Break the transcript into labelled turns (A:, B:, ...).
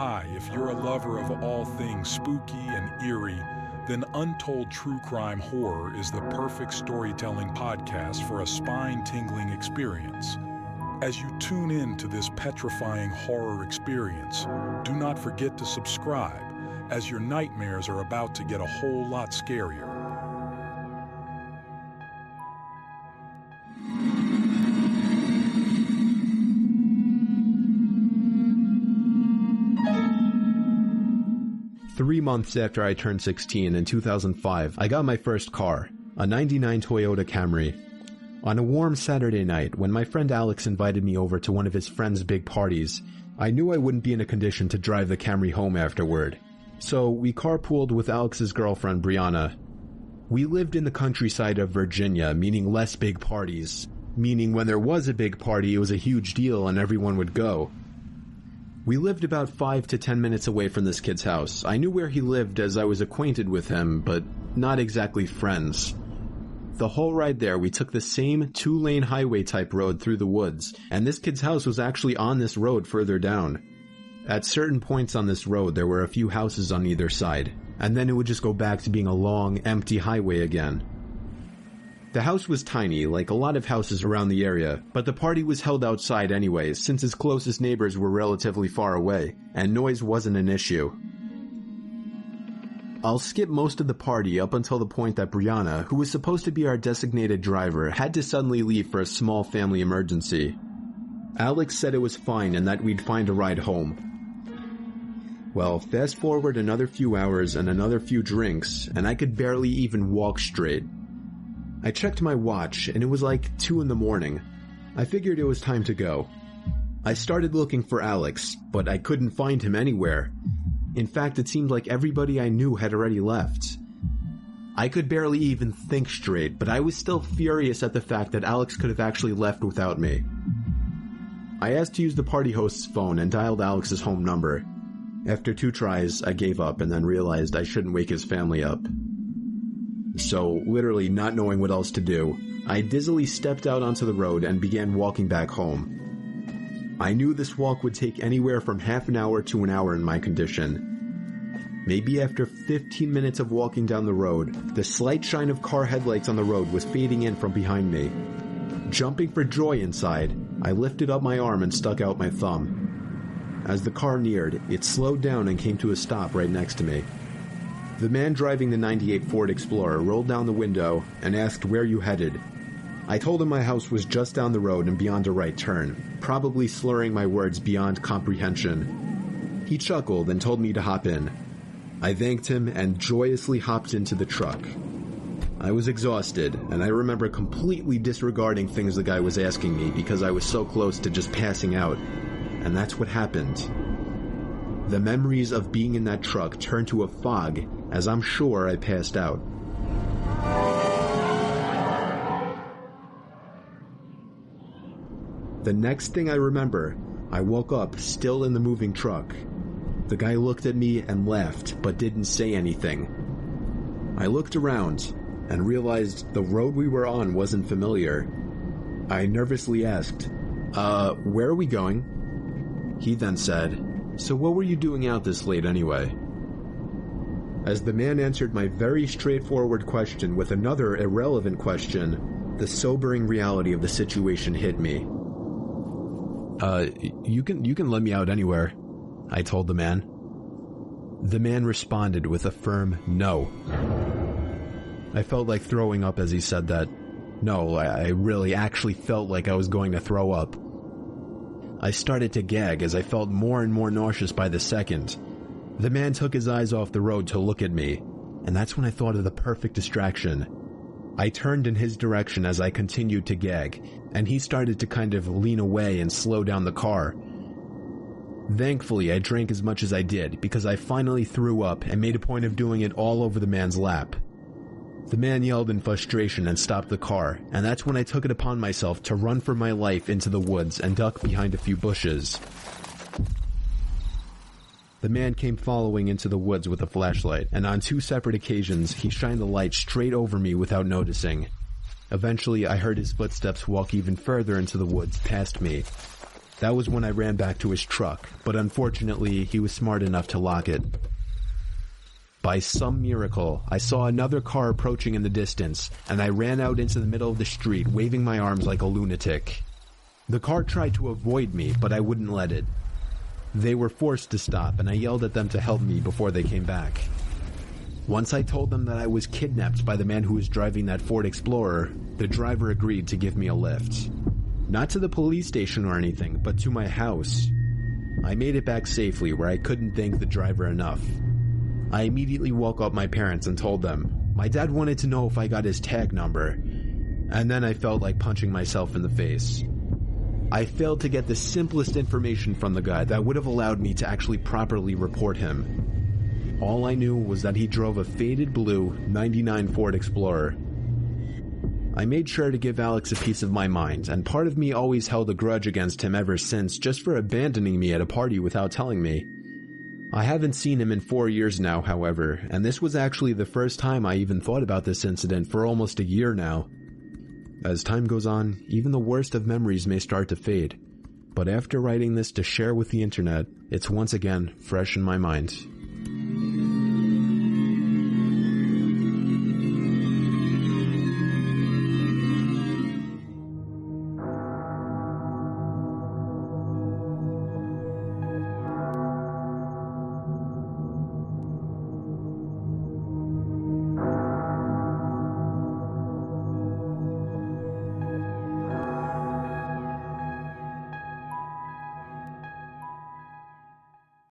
A: Hi, if you're a lover of all things spooky and eerie, then UnTold TrueCrime Horror is the perfect storytelling podcast for a spine-tingling experience. As you tune in to this petrifying horror experience, do not forget to subscribe, as your nightmares are about to get a whole lot scarier.
B: Three months after I turned 16 in 2005, I got my first car, a 99 Toyota Camry. On a warm Saturday night, when my friend Alex invited me over to one of his friend's big parties, I knew I wouldn't be in a condition to drive the Camry home afterward. So we carpooled with Alex's girlfriend, Brianna. We lived in the countryside of Virginia, meaning less big parties. Meaning when there was a big party, it was a huge deal and everyone would go. We lived about 5 to 10 minutes away from this kid's house. I knew where he lived as I was acquainted with him, but not exactly friends. The whole ride there, we took the same 2-lane highway type road through the woods, and this kid's house was actually on this road further down. At certain points on this road, there were a few houses on either side, and then it would just go back to being a long, empty highway again. The house was tiny, like a lot of houses around the area, but the party was held outside anyways, since his closest neighbors were relatively far away, and noise wasn't an issue. I'll skip most of the party up until the point that Brianna, who was supposed to be our designated driver, had to suddenly leave for a small family emergency. Alex said it was fine and that we'd find a ride home. Well, fast forward another few hours and another few drinks, and I could barely even walk straight. I checked my watch, and it was like 2 in the morning. I figured it was time to go. I started looking for Alex, but I couldn't find him anywhere. In fact, it seemed like everybody I knew had already left. I could barely even think straight, but I was still furious at the fact that Alex could have actually left without me. I asked to use the party host's phone and dialed Alex's home number. After 2 tries, I gave up and then realized I shouldn't wake his family up. So, literally not knowing what else to do, I dizzily stepped out onto the road and began walking back home. I knew this walk would take anywhere from half an hour to an hour in my condition. Maybe after 15 minutes of walking down the road, the slight shine of car headlights on the road was fading in from behind me. Jumping for joy inside, I lifted up my arm and stuck out my thumb. As the car neared, it slowed down and came to a stop right next to me. The man driving the '98 Ford Explorer rolled down the window and asked where you headed. I told him my house was just down the road and beyond a right turn, probably slurring my words beyond comprehension. He chuckled and told me to hop in. I thanked him and joyously hopped into the truck. I was exhausted, and I remember completely disregarding things the guy was asking me because I was so close to just passing out. And that's what happened. The memories of being in that truck turned to a fog as I'm sure I passed out. The next thing I remember, I woke up still in the moving truck. The guy looked at me and laughed, but didn't say anything. I looked around and realized the road we were on wasn't familiar. I nervously asked, where are we going? He then said, so what were you doing out this late anyway? As the man answered my very straightforward question with another irrelevant question, the sobering reality of the situation hit me. You can let me out anywhere, I told the man. The man responded with a firm no. I felt like throwing up as he said that. No, I really actually felt like I was going to throw up. I started to gag as I felt more and more nauseous by the second. The man took his eyes off the road to look at me, and that's when I thought of the perfect distraction. I turned in his direction as I continued to gag, and he started to kind of lean away and slow down the car. Thankfully, I drank as much as I did because I finally threw up and made a point of doing it all over the man's lap. The man yelled in frustration and stopped the car, and that's when I took it upon myself to run for my life into the woods and duck behind a few bushes. The man came following into the woods with a flashlight, and on 2 separate occasions, he shined the light straight over me without noticing. Eventually, I heard his footsteps walk even further into the woods past me. That was when I ran back to his truck, but unfortunately, he was smart enough to lock it. By some miracle, I saw another car approaching in the distance, and I ran out into the middle of the street, waving my arms like a lunatic. The car tried to avoid me, but I wouldn't let it. They were forced to stop, and I yelled at them to help me before they came back. Once I told them that I was kidnapped by the man who was driving that Ford Explorer, the driver agreed to give me a lift. Not to the police station or anything, but to my house. I made it back safely, where I couldn't thank the driver enough. I immediately woke up my parents and told them. My dad wanted to know if I got his tag number, and then I felt like punching myself in the face. I failed to get the simplest information from the guy that would have allowed me to actually properly report him. All I knew was that he drove a faded blue '99 Ford Explorer. I made sure to give Alex a piece of my mind, and part of me always held a grudge against him ever since, just for abandoning me at a party without telling me. I haven't seen him in 4 years now, however, and this was actually the first time I even thought about this incident for almost a year now. As time goes on, even the worst of memories may start to fade, but after writing this to share with the internet, it's once again fresh in my mind.